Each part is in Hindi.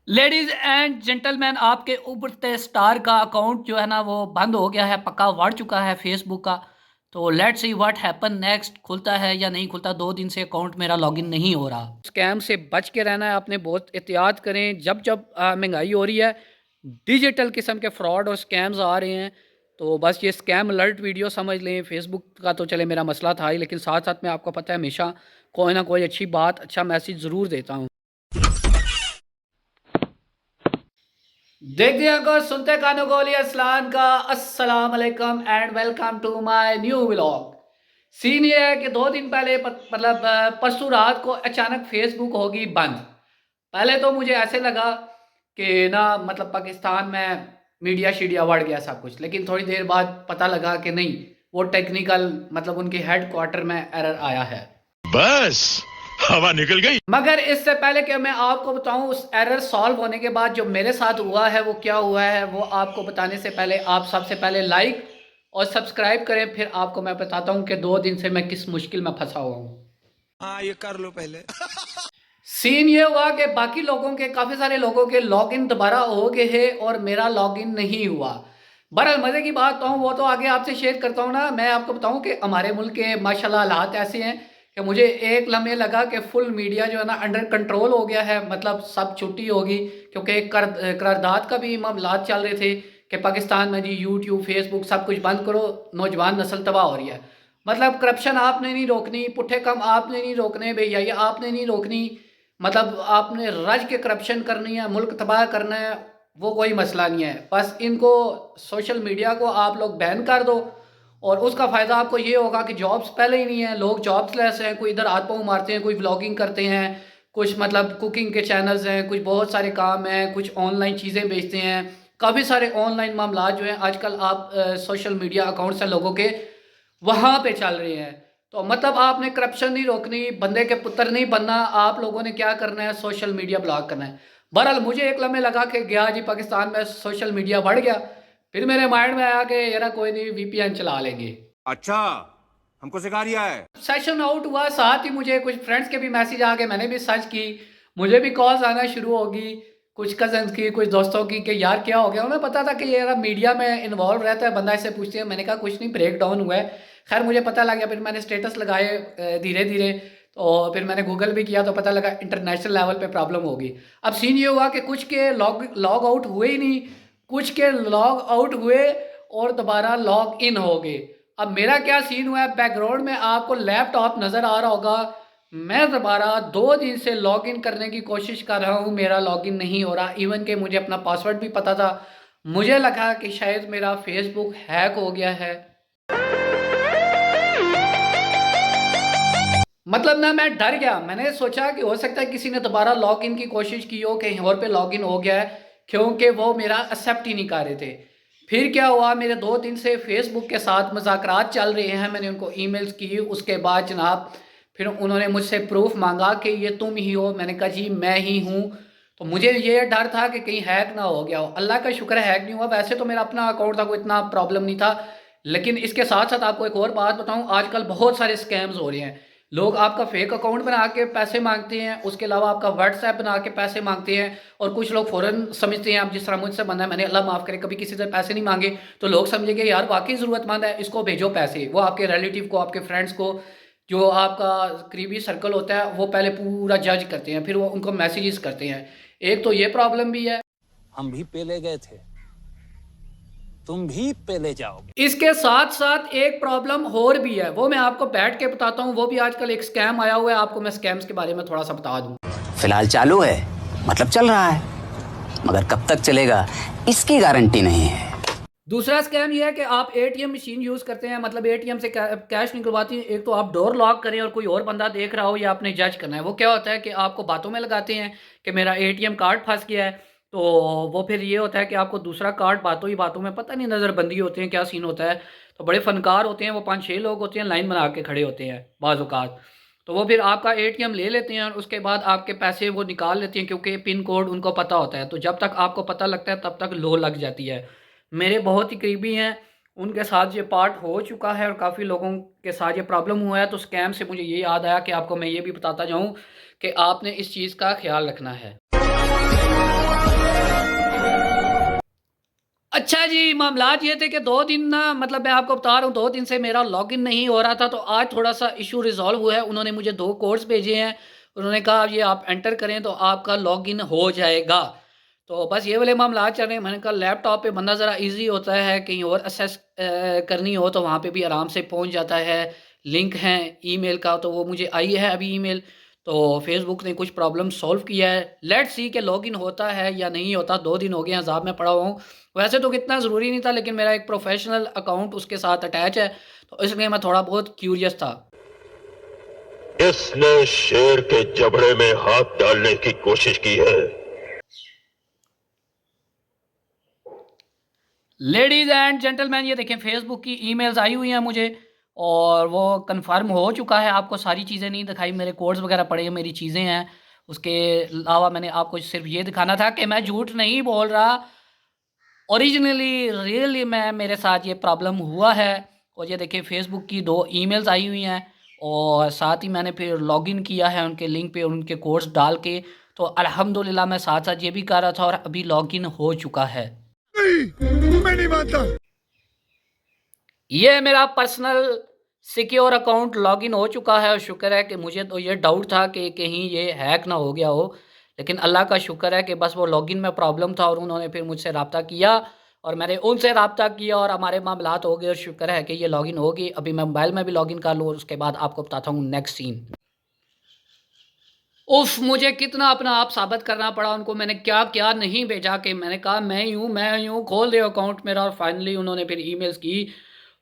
लेडीज एंड जेंटलमैन, आपके उभरते स्टार का अकाउंट जो है ना वो बंद हो गया है, पक्का बढ़ चुका है फेसबुक का। तो let's see what happen next, खुलता है या नहीं खुलता। 2 दिन से अकाउंट मेरा लॉगिन नहीं हो रहा। स्कैम से बच के रहना है, आपने बहुत एहतियात करें। जब जब महंगाई हो रही है, डिजिटल किस्म के फ्रॉड और स्कैम्स आ रहे हैं। तो बस ये स्कैम अलर्ट वीडियो समझ लें। फेसबुक का तो चले मेरा मसला था ही, लेकिन साथ साथ में आपको पता है हमेशा कोई ना कोई अच्छी बात, अच्छा मैसेज ज़रूर देता हूँ। देखते हैं को सुनते कानों को लिया अस्सलाम का अस्सलाम वालेकुम and welcome to my new vlog. Scene ये है कि 2 दिन पहले मतलब परसों रात को अचानक फेसबुक होगी बंद। पहले तो मुझे ऐसे लगा कि ना मतलब पाकिस्तान में मीडिया शीडिया बढ़ गया सब कुछ, लेकिन थोड़ी देर बाद पता लगा कि नहीं, वो टेक्निकल मतलब उनके हेड क्वार्टर में एरर आया है। बस हवा निकल गई। मगर इससे पहले कि मैं आपको बताऊं उस एरर सॉल्व होने के बाद जो मेरे साथ हुआ है वो क्या हुआ है, वो आपको बताने से पहले आप सबसे पहले लाइक और सब्सक्राइब करें। फिर आपको मैं बताता हूं कि 2 दिन से मैं किस मुश्किल में फंसा हुआ हूं। हाँ, ये कर लो पहले। सीन ये हुआ कि बाकी लोगों के, काफ़ी सारे लोगों के लॉगिन दोबारा हो गए हैं और मेरा लॉगिन नहीं हुआ। बहरहाल मज़े की बात तो वो तो आगे आपसे शेयर करता हूँ ना। मैं आपको बताऊँ कि हमारे मुल्क के माशाल्लाह हालात ऐसे हैं कि मुझे एक लम्हे लगा कि फुल मीडिया जो है ना अंडर कंट्रोल हो गया है, मतलब सब छुट्टी होगी। क्योंकि एक करारदाद का भी मामलात चल रहे थे कि पाकिस्तान में जी यूट्यूब फेसबुक सब कुछ बंद करो, नौजवान नस्ल तबाह हो रही है। मतलब करप्शन आपने नहीं रोकनी, पुट्ठे काम आपने नहीं रोकने, भैया ये आपने नहीं रोकनी। मतलब आपने रज के करप्शन करनी है, मुल्क तबाह करना है, वो कोई मसला नहीं है। बस इनको सोशल मीडिया को आप लोग बैन कर दो और उसका फ़ायदा आपको ये होगा कि जॉब्स पहले ही नहीं है, लोग जॉब्सलेस हैं। कोई इधर हाथ पाँव मारते हैं, कोई व्लॉगिंग करते हैं, कुछ मतलब कुकिंग के चैनल्स हैं, कुछ बहुत सारे काम हैं, कुछ ऑनलाइन चीज़ें बेचते हैं। काफ़ी सारे ऑनलाइन मामला जो हैं आजकल आप सोशल मीडिया अकाउंट से लोगों के वहाँ पे चल रहे हैं। तो मतलब आपने करप्शन नहीं रोकनी, बंदे के पुत्र नहीं बनना, आप लोगों ने क्या करना है, सोशल मीडिया ब्लॉक करना है। बहरहाल मुझे एक लम्हे लगा कि गया जी पाकिस्तान में सोशल मीडिया बढ़ गया। फिर मेरे माइंड में आया कि यार कोई नहीं, वीपीएन चला लेंगे। अच्छा, हमको सिखा रिया है। सेशन आउट हुआ, साथ ही मुझे कुछ फ्रेंड्स के भी मैसेज आ गए, मैंने भी सर्च की, मुझे भी कॉल्स आना शुरू होगी, कुछ कजन्स की, कुछ दोस्तों की, कि यार क्या हो गया। उन्हें पता था कि ये मीडिया में इन्वॉल्व रहता है बंदा, इससे पूछते हैं। मैंने कहा कुछ नहीं, ब्रेक डाउन हुआ है। खैर मुझे पता लग गया, फिर मैंने स्टेटस लगाए धीरे धीरे। तो फिर मैंने गूगल भी किया तो पता लगा इंटरनेशनल लेवल पे प्रॉब्लम होगी। अब सीन ये हुआ कि कुछ के लॉग आउट हुए ही नहीं, कुछ के लॉग आउट हुए और दोबारा लॉग इन हो गए। अब मेरा क्या सीन हुआ है, बैकग्राउंड में आपको लैपटॉप नज़र आ रहा होगा। मैं दोबारा 2 दिन से लॉगिन करने की कोशिश कर रहा हूँ, मेरा लॉगिन नहीं हो रहा। इवन कि मुझे अपना पासवर्ड भी पता था। मुझे लगा कि शायद मेरा फेसबुक हैक हो गया है। मतलब ना मैं डर गया, मैंने सोचा कि हो सकता है किसी ने दोबारा लॉगिन की कोशिश की हो, कहीं और पे लॉगिन हो गया है, क्योंकि वो मेरा एक्सेप्ट ही नहीं कर रहे थे। फिर क्या हुआ, मेरे 2 दिन से फेसबुक के साथ मज़ाकरात चल रहे हैं। मैंने उनको ईमेल्स की, उसके बाद जनाब फिर उन्होंने मुझसे प्रूफ मांगा कि ये तुम ही हो। मैंने कहा जी मैं ही हूँ। तो मुझे ये डर था कि कहीं हैक ना हो गया हो। अल्लाह का शुक्र है हैक नहीं हुआ। वैसे तो मेरा अपना अकाउंट था, कोई इतना प्रॉब्लम नहीं था। लेकिन इसके साथ साथ आपको एक और बात बताऊं, आजकल बहुत सारे स्कैम्स हो रहे हैं। लोग आपका फेक अकाउंट बना के पैसे मांगते हैं, उसके अलावा आपका व्हाट्सएप बना के पैसे मांगते हैं। और कुछ लोग फ़ौरन समझते हैं, आप जिस तरह मुझसे बना है, मैंने अल्लाह माफ़ करे कभी किसी से पैसे नहीं मांगे, तो लोग समझेंगे यार वाकई ज़रूरतमंद है, इसको भेजो पैसे। वो आपके रिलेटिव को, आपके फ्रेंड्स को, जो आपका करीबी सर्कल होता है, वो पहले पूरा जज करते हैं, फिर वो उनको मैसेजेस करते हैं। एक तो ये प्रॉब्लम भी है। हम भी पेले गए थे, तुम भी पेले जाओगे। इसके साथ साथ एक प्रॉब्लम और भी है, वो मैं आपको बैठ के बताता हूँ। वो भी आजकल एक स्कैम आया हुआ है, आपको मैं स्कैम्स के बारे में थोड़ा सा बता दूँ। फिलहाल चालू है, मतलब चल रहा है, मगर कब तक चलेगा इसकी गारंटी नहीं है। दूसरा स्कैम ये है कि आप एटीएम मशीन यूज़ करते हैं, मतलब एटीएम से कैश निकलवाती हैं। एक तो आप डोर लॉक करें और कोई और बंदा देख रहा हो, या आपने जज करना है। वो क्या होता है कि आपको बातों में लगाते हैं कि मेरा एटीएम कार्ड फंस गया है। तो वो फिर ये होता है कि आपको दूसरा कार्ड बातों ही बातों में, पता नहीं नज़रबंदी होती है क्या सीन होता है। तो बड़े फनकार होते हैं वो, 5-6 लोग होते हैं, लाइन बना के खड़े होते हैं बाज़ औक़ात। तो वो फिर आपका एटीएम ले लेते हैं और उसके बाद आपके पैसे वो निकाल लेते हैं, क्योंकि पिन कोड उनको पता होता है। तो जब तक आपको पता लगता है तब तक लो लग जाती है। मेरे बहुत ही करीबी हैं, उनके साथ ये पार्ट हो चुका है और काफ़ी लोगों के साथ ये प्रॉब्लम हुआ है। तो स्कैम से मुझे ये याद आया कि आपको मैं ये भी बताता जाऊँ कि आपने इस चीज़ का ख्याल रखना है। अच्छा जी, मामलात ये थे कि 2 दिन ना मतलब मैं आपको बता रहा हूँ 2 दिन से मेरा लॉगिन नहीं हो रहा था, तो आज थोड़ा-सा इश्यू रिज़ॉल्व हुआ है। उन्होंने मुझे 2 कोड्स भेजे हैं। उन्होंने कहा ये आप एंटर करें तो आपका लॉगिन हो जाएगा। तो बस ये वाले मामलात चल रहे हैं। मैंने कहा लैपटॉप पे बंदा ज़रा ईज़ी होता है, कहीं और एक्सेस करनी हो तो वहाँ पे भी आराम से पहुँच जाता है। लिंक है ईमेल का तो वो मुझे आई है अभी ईमेल। तो फ़ेसबुक ने कुछ प्रॉब्लम सॉल्व किया है। लेट्स सी कि लॉगिन होता है या नहीं होता। 2 दिन हो गए हैं अज़ाब में पड़ा हुआ हूँ। वैसे तो कितना ज़रूरी नहीं था लेकिन मेरा एक प्रोफ़ेशनल अकाउंट उसके साथ अटैच है, तो इसलिए मैं थोड़ा बहुत क्यूरियस था। इसने शेर के जबड़े में हाथ डालने की कोशिश की है। लेडीज़ एंड जेंटलमैन ये देखें फ़ेसबुक की ईमेल्स आई हुई हैं मुझे और वो कन्फ़र्म हो चुका है। आपको सारी चीज़ें नहीं दिखाई, मेरे कोड्स वग़ैरह पड़े हैं, मेरी चीज़ें हैं। उसके अलावा मैंने आपको सिर्फ़ ये दिखाना था कि मैं झूठ नहीं बोल रहा। ओरिजिनली रियली मैं मेरे साथ ये प्रॉब्लम हुआ है। और ये देखिए फ़ेसबुक की 2 ईमेल्स आई हुई हैं और साथ ही मैंने फिर लॉगिन किया है उनके लिंक पे उनके कोड्स डाल के। तो अल्हम्दुलिल्लाह मैं साथ-साथ ये भी कर रहा था और अभी लॉगिन हो चुका है। मैं नहीं मानता। ये मेरा पर्सनल सिक्योर अकाउंट लॉगिन हो चुका है और शुक्र है कि मुझे तो ये डाउट था कि कहीं ये हैक ना हो गया हो। लेकिन अल्लाह का शुक्र है कि बस वो लॉगिन में प्रॉब्लम था और उन्होंने फिर मुझसे रब्ता किया और मैंने उनसे रब्ता किया और हमारे मामलात हो गए और शुक्र है कि ये लॉगिन होगी। अभी मैं मोबाइल में भी लॉगिन कर लूँ और उसके बाद आपको बताता हूँ नेक्स्ट सीन। उफ़! मुझे कितना अपना आप साबित करना पड़ा उनको। मैंने क्या-क्या नहीं भेजा कि मैंने कहा मैं ही हूँ, खोल दे अकाउंट मेरा। और फाइनली उन्होंने फिर ईमेल्स की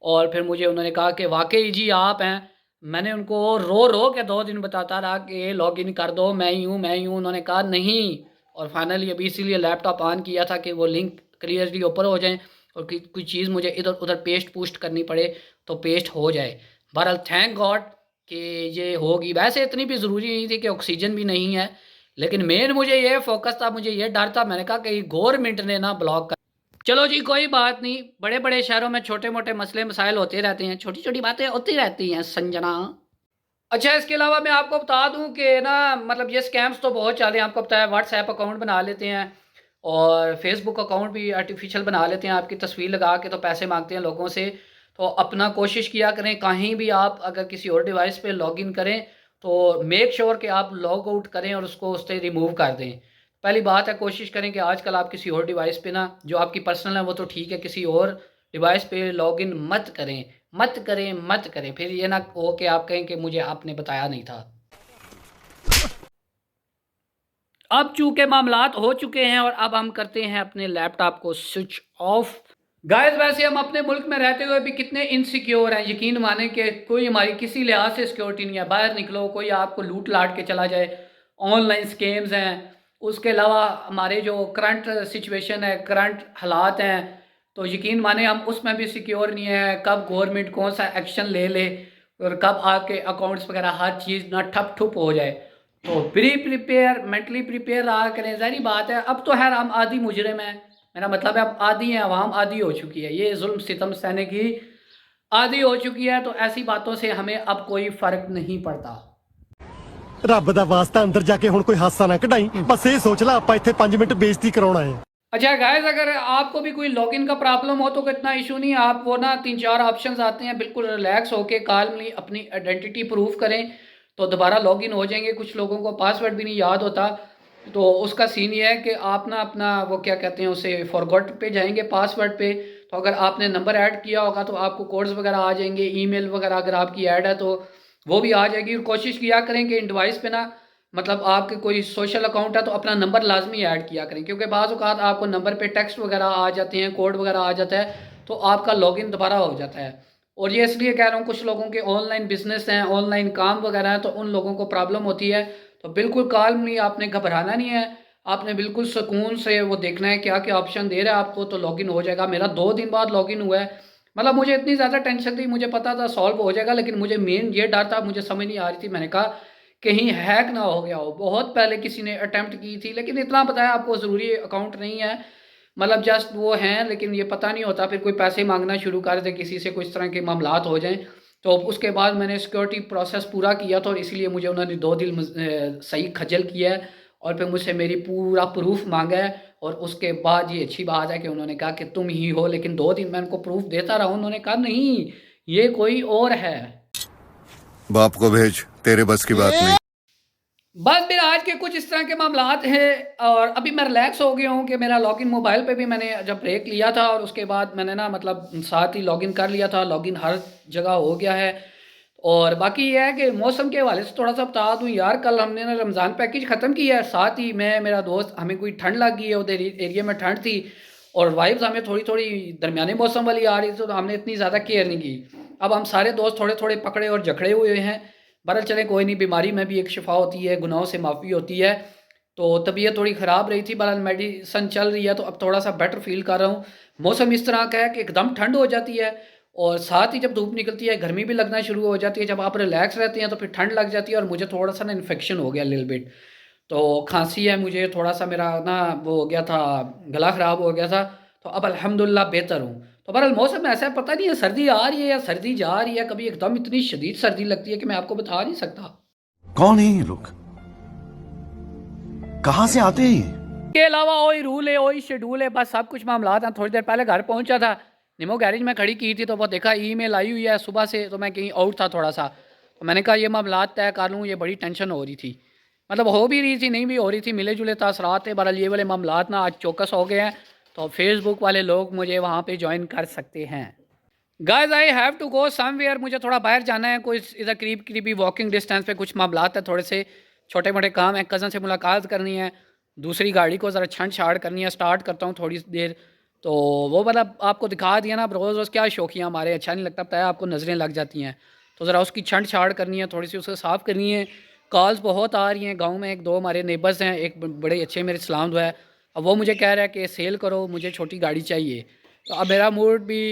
और फिर मुझे उन्होंने कहा कि वाक़ई जी आप हैं। मैंने उनको रो-रो के 2 दिन बताता रहा कि लॉगिन कर दो, मैं ही हूँ। उन्होंने कहा नहीं और फाइनली अभी इसीलिए लैपटॉप ऑन किया था कि वो लिंक क्लियरली ओपन हो जाएँ और कोई चीज़ मुझे इधर-उधर पेस्ट पूस्ट करनी पड़े तो पेस्ट हो जाए। बहरहाल थैंक गॉड कि ये होगी। वैसे इतनी भी ज़रूरी नहीं थी कि ऑक्सीजन भी नहीं है, लेकिन मेन मुझे ये फ़ोकस था, मुझे ये डर था। मैंने कहा कहीं गवर्नमेंट ने ना ब्लॉक कर। चलो जी कोई बात नहीं, बड़े-बड़े शहरों में छोटे-मोटे मसले मसाइल होते रहते हैं, छोटी-छोटी बातें होती रहती हैं संजना। अच्छा इसके अलावा मैं आपको बता दूँ कि ना मतलब ये स्कैम्स तो बहुत चल रहे हैं। आपको पता है व्हाट्सएप अकाउंट बना लेते हैं और फ़ेसबुक अकाउंट भी आर्टिफ़िशियल बना लेते हैं। आपकी तस्वीर लगा के तो पैसे माँगते हैं लोगों से। तो अपना कोशिश किया करें कहीं भी आप अगर किसी और डिवाइस पे लॉगिन करें तो मेक श्योर कि आप लॉग आउट करें और उसको उससे रिमूव कर दें। पहली बात है कोशिश करें कि आजकल आप किसी और डिवाइस पे ना जो आपकी पर्सनल है वो तो ठीक है, किसी और डिवाइस पे लॉगिन मत करें, मत करें, मत करें। फिर ये ना हो कि आप कहें कि मुझे आपने बताया नहीं था। अब चूँकि मामलात हो चुके हैं और अब हम करते हैं अपने लैपटॉप को स्विच ऑफ। गाइस वैसे हम अपने मुल्क में रहते हुए भी कितने इनसिक्योर हैं। यकीन माने कि कोई हमारी किसी लिहाज से सिक्योरिटी नहीं है। बाहर निकलो कोई आपको लूट लाट के चला जाए, ऑनलाइन स्कैम्स हैं। उसके अलावा हमारे जो करंट सिचुएशन है, करंट हालात हैं, तो यकीन माने हम उसमें भी सिक्योर नहीं है। कब गवर्नमेंट कौन सा एक्शन ले ले और कब आपके अकाउंट्स वगैरह हर चीज़ ना ठप ठुप हो जाए। तो प्रिपेयर मेंटली प्रिपेयर रहा करें। ज़ाहिर बात है अब तो खैर हम आदी मुजरिम हैं। मेरा मतलब है अब आदी हैं, अवाम आदी हो चुकी है, ये जुल्म सितम सहने की आदी हो चुकी है। तो ऐसी बातों से हमें अब कोई फ़र्क नहीं पड़ता। ਰੱਬ ਦਾ ਵਾਸਤਾ ਅੰਦਰ ਜਾ ਕੇ ਹੁਣ ਕੋਈ ਹਾਸਾ ਨਾ ਕਢਾਈ ਬਸ ਇਹ ਸੋਚ ਲੈ ਆਪਾਂ ਇੱਥੇ 5 ਮਿੰਟ ਬੇਇੱਜ਼ਤੀ ਕਰਾਉਣਾ ਹੈ। अच्छा गाइस अगर आपको भी कोई लॉगिन का प्रॉब्लम हो तो इतना इशू नहीं है। आप वो ना 3-4 ऑप्शंस आते हैं, बिल्कुल रिलैक्स होके काल्मली अपनी आइडेंटिटी प्रूफ करें तो दोबारा लॉगिन हो जाएंगे। कुछ लोगों को पासवर्ड भी नहीं याद होता, तो उसका सीन ये है कि आप ना अपना वो क्या कहते हैं उसे फॉरगॉट पे जाएंगे पासवर्ड पे। तो अगर आपने नंबर ऐड किया होगा तो आपको कोड्स वगैरह आ जाएंगे। ईमेल वगैरह अगर आपकी ऐड है तो वो भी आ जाएगी। और कोशिश किया करें कि इन डिवाइस पे ना मतलब आपके कोई सोशल अकाउंट है तो अपना नंबर लाजमी ऐड किया करें, क्योंकि बाज़ औक़ात आपको नंबर पे टेक्स्ट वगैरह आ जाते हैं, कोड वगैरह आ जाता है, तो आपका लॉगिन दोबारा हो जाता है। और ये इसलिए कह रहा हूँ कुछ लोगों के ऑनलाइन बिजनेस हैं, ऑनलाइन काम वगैरह हैं, तो उन लोगों को प्रॉब्लम होती है। तो बिल्कुल काल्मली आपने घबराना नहीं है, आपने बिल्कुल सुकून से वो देखना है क्या क्या ऑप्शन दे रहा है आपको, तो लॉगिन हो जाएगा। मेरा 2 दिन बाद लॉगिन हुआ है। मतलब मुझे इतनी ज़्यादा टेंशन थी, मुझे पता था सॉल्व हो जाएगा, लेकिन मुझे मेन ये डर था, मुझे समझ नहीं आ रही थी। मैंने कहा कहीं हैक ना हो गया हो। बहुत पहले किसी ने अटेम्प्ट की थी, लेकिन इतना पता है आपको ज़रूरी अकाउंट नहीं है, मतलब जस्ट वो हैं, लेकिन ये पता नहीं होता फिर कोई पैसे मांगना शुरू कर दे किसी से, कुछ तरह के मामलात हो जाएं। तो उसके बाद मैंने सिक्योरिटी प्रोसेस पूरा किया था और इसीलिए मुझे उन्होंने 2 दिन सही खजल किया है और फिर मुझसे मेरी पूरा प्रूफ मांगा है और उसके बाद ये अच्छी बात है कि उन्होंने कहा कि तुम ही हो, लेकिन 2 दिन मैं उनको प्रूफ देता रहा, उन्होंने कहा नहीं ये कोई और है। बाप को भेज, तेरे बस की बात नहीं। बस मेरा आज के कुछ इस तरह के मामलात हैं और अभी मैं रिलैक्स हो गया हूँ कि मेरा लॉगिन मोबाइल पे भी मैंने जब ब्रेक लिया था और उसके बाद मैंने ना मतलब साथ ही लॉगिन कर लिया था, लॉगिन हर जगह हो गया है। और बाकी ये है कि मौसम के हवाले से थोड़ा सा बता दूँ यार, कल हमने ना रमज़ान पैकेज ख़त्म किया है, साथ ही मैं मेरा दोस्त हमें कोई ठंड लग गई है, उधर एरिया में ठंड थी और वाइब्स हमें थोड़ी थोड़ी दरमियाने मौसम वाली आ रही थी, तो हमने इतनी ज़्यादा केयर नहीं की। अब हम सारे दोस्त थोड़े थोड़े पकड़े और जकड़े हुए हैं। बहरहाल चले कोई नहीं, बीमारी में भी एक शिफा होती है, गुनाहों से माफ़ी होती है। तो तबीयत थोड़ी ख़राब रही थी, बहरहाल मेडिसन चल रही है, तो अब थोड़ा सा बेटर फील कर रहा हूँ। मौसम इस तरह का है कि एकदम ठंड हो जाती है और साथ ही जब धूप निकलती है गर्मी भी लगना शुरू हो जाती है। जब आप रिलैक्स रहते हैं तो फिर ठंड लग जाती है और मुझे थोड़ा सा ना इन्फेक्शन हो गया लिल बिट, तो खांसी है मुझे, थोड़ा सा मेरा ना वो हो गया था, गला ख़राब हो गया था। तो अब अल्हम्दुलिल्लाह बेहतर हूँ। तो बहरहाल मौसम ऐसा है, पता नहीं है सर्दी आ रही है या सर्दी जा रही है, कभी एकदम इतनी शदीद सर्दी लगती है कि मैं आपको बता नहीं सकता। कौन है ये लोग, कहां से आते हैं ये? के अलावा वही रूल है, वही शेड्यूल है, बस सब कुछ मामला हैं। थोड़ी देर पहले घर पहुंचा था, निमो गैरेज में खड़ी की थी, तो वो देखा ईमेल आई हुई है सुबह से, तो मैं कहीं आउट था थोड़ा सा, तो मैंने कहा ये मामला तय कर लूँ। ये बड़ी टेंशन हो रही थी, मतलब हो भी रही थी नहीं भी हो रही थी, मिले जुले तासरात थे। बहरहाल ये वाले मामला ना आज चौकस हो गए हैं, तो फेसबुक वाले लोग मुझे वहाँ पे ज्वाइन कर सकते हैं। Guys I have to go somewhere, मुझे थोड़ा बाहर जाना है, कोई इधर करीबी वॉकिंग डिस्टेंस पे कुछ मामला है, थोड़े से छोटे मोटे काम है, कज़न से मुलाकात करनी है, दूसरी गाड़ी को ज़रा छंड छाड़ करनी है। स्टार्ट करता हूँ थोड़ी देर, तो वो मतलब आपको दिखा दिया ना, रोज़ रोज़ क्या शौकियाँ हमारे, अच्छा नहीं लगता, पता है आपको, नज़रें लग जाती हैं, तो ज़रा उसकी छंड छाड़ करनी है, थोड़ी सी उसे साफ़ करनी है। कॉल्स बहुत आ रही हैं, गाँव में 1-2 हमारे नेबर्स हैं, एक बड़े अच्छे मेरे सलाम दुआ है, अब वो मुझे कह रहा है कि सेल करो, मुझे छोटी गाड़ी चाहिए। तो अब मेरा मूड भी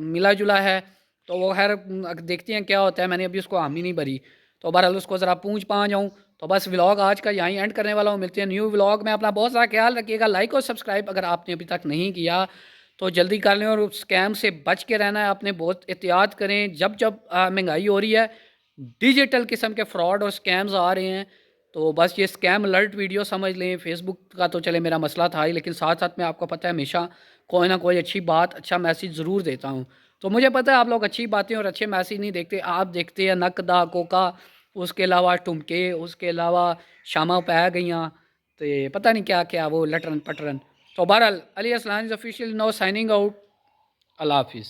मिला जुला है, तो वो खैर देखते हैं क्या होता है, मैंने अभी उसको हामी नहीं भरी, तो बहरहाल उसको ज़रा पूछ पा जाऊँ। तो बस व्लॉग आज का यहीं एंड करने वाला हूँ, मिलते हैं न्यू व्लॉग में। अपना बहुत सारा ख्याल रखिएगा, लाइक और सब्सक्राइब अगर आपने अभी तक नहीं किया तो जल्दी कर लें, और स्कैम से बच के रहना है आपने, बहुत एहतियात करें। जब जब महंगाई हो रही है, डिजिटल किस्म के फ्रॉड और स्कैम्स आ रहे हैं, तो बस ये स्कैम अलर्ट वीडियो समझ लें। फेसबुक का तो चले मेरा मसला था ही, लेकिन साथ साथ में आपको पता है हमेशा कोई ना कोई अच्छी बात, अच्छा मैसेज ज़रूर देता हूँ। तो मुझे पता है आप लोग अच्छी बातें और अच्छे मैसेज नहीं देखते, आप देखते हैं नकदा कोका, उसके अलावा टुमके, उसके अलावा शामा पै गईयाँ, तो ये पता नहीं क्या क्या वो लटरन पटरन। तो बहरहाल Ali Aslan official now signing out, अल्लाह हाफिज़।